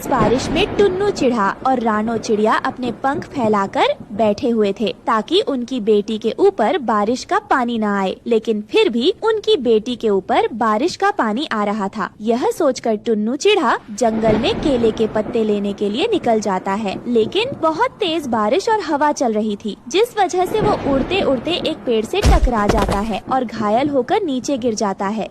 तेज बारिश में टुन्नू चिढ़ा और रानो चिड़िया अपने पंख फैलाकर बैठे हुए थे ताकि उनकी बेटी के ऊपर बारिश का पानी न आए, लेकिन फिर भी उनकी बेटी के ऊपर बारिश का पानी आ रहा था। यह सोचकर टुन्नू चिढ़ा जंगल में केले के पत्ते लेने के लिए निकल जाता है, लेकिन बहुत तेज बारिश और हवा चल रही थी, जिस वजह से वो उड़ते उड़ते एक पेड़ से टकरा जाता है और घायल होकर नीचे गिर जाता है।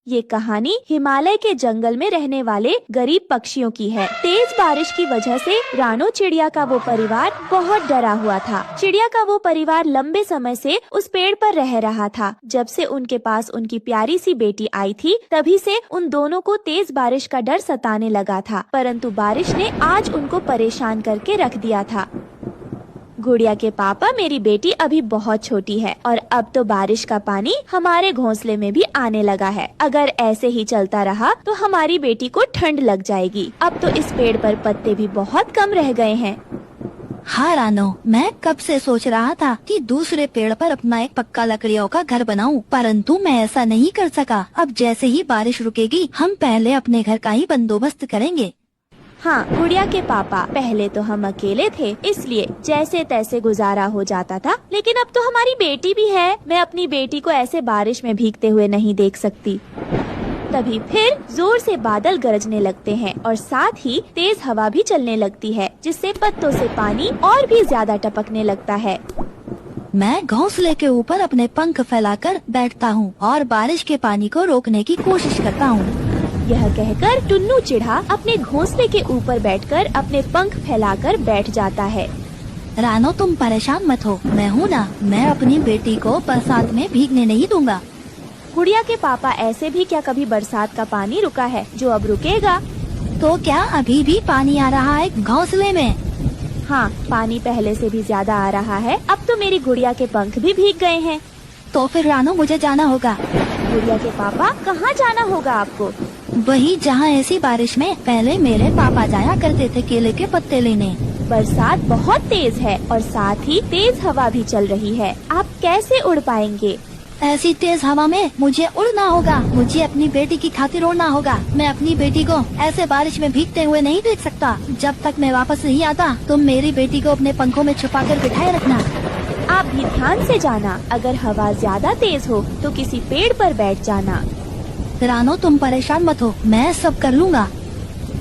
ये कहानी हिमालय के जंगल में रहने वाले गरीब पक्षियों की है। तेज बारिश की वजह से रानो चिड़िया का वो परिवार बहुत डरा हुआ था। चिड़िया का वो परिवार लंबे समय से उस पेड़ पर रह रहा था। जब से उनके पास उनकी प्यारी सी बेटी आई थी, तभी से उन दोनों को तेज बारिश का डर सताने लगा था, परंतु बारिश ने आज उनको परेशान करके रख दिया था। गुड़िया के पापा, मेरी बेटी अभी बहुत छोटी है और अब तो बारिश का पानी हमारे घोंसले में भी आने लगा है। अगर ऐसे ही चलता रहा तो हमारी बेटी को ठंड लग जाएगी। अब तो इस पेड़ पर पत्ते भी बहुत कम रह गए हैं। हाँ रानो, मैं कब से सोच रहा था कि दूसरे पेड़ पर अपना एक पक्का लकड़ियों का घर बनाऊं, परंतु मैं ऐसा नहीं कर सका। अब जैसे ही बारिश रुकेगी, हम पहले अपने घर का ही बंदोबस्त करेंगे। हाँ गुड़िया के पापा, पहले तो हम अकेले थे, इसलिए जैसे तैसे गुजारा हो जाता था, लेकिन अब तो हमारी बेटी भी है। मैं अपनी बेटी को ऐसे बारिश में भीगते हुए नहीं देख सकती। तभी फिर जोर से बादल गरजने लगते हैं और साथ ही तेज हवा भी चलने लगती है, जिससे पत्तों से पानी और भी ज्यादा टपकने लगता है। मैं घोंसले के ऊपर अपने पंख फैलाकर बैठता हूँ और बारिश के पानी को रोकने की कोशिश करता हूँ। यह कहकर टुन्नू चिढ़ा अपने घोंसले के ऊपर बैठकर अपने पंख फैलाकर बैठ जाता है। रानो, तुम परेशान मत हो, मैं हूँ ना, मैं अपनी बेटी को बरसात में भीगने नहीं दूंगा। गुड़िया के पापा, ऐसे भी क्या कभी बरसात का पानी रुका है जो अब रुकेगा? तो क्या अभी भी पानी आ रहा है घोंसले में? हाँ, पानी पहले से भी ज्यादा आ रहा है। अब तो मेरी गुड़िया के पंख भी भीग गए हैं। तो फिर रानो, मुझे जाना होगा। गुड़िया के पापा, कहाँ जाना होगा आपको? वही जहाँ ऐसी बारिश में पहले मेरे पापा जाया करते थे केले के पत्ते लेने। बरसात बहुत तेज है और साथ ही तेज हवा भी चल रही है। आप कैसे उड़ पाएंगे? ऐसी तेज हवा में मुझे उड़ना होगा। मुझे अपनी बेटी की खातिर उड़ना होगा। मैं अपनी बेटी को ऐसे बारिश में भीगते हुए नहीं देख सकता। जब तक मैं वापस नहीं आता, तुम मेरी बेटी को अपने पंखों में छुपाकर बिठाए रखना। आप भी ध्यान से जाना। अगर हवा ज्यादा तेज हो तो किसी पेड़ पर बैठ जाना। रानो, तुम परेशान मत हो, मैं सब कर लूँगा।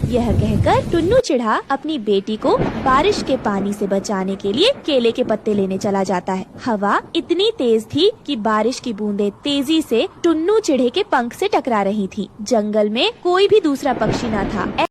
यह कहकर टुन्नू चिढ़ा अपनी बेटी को बारिश के पानी से बचाने के लिए केले के पत्ते लेने चला जाता है। हवा इतनी तेज थी कि बारिश की बूंदें तेजी से टुन्नू चिढ़े के पंख से टकरा रही थी। जंगल में कोई भी दूसरा पक्षी न था।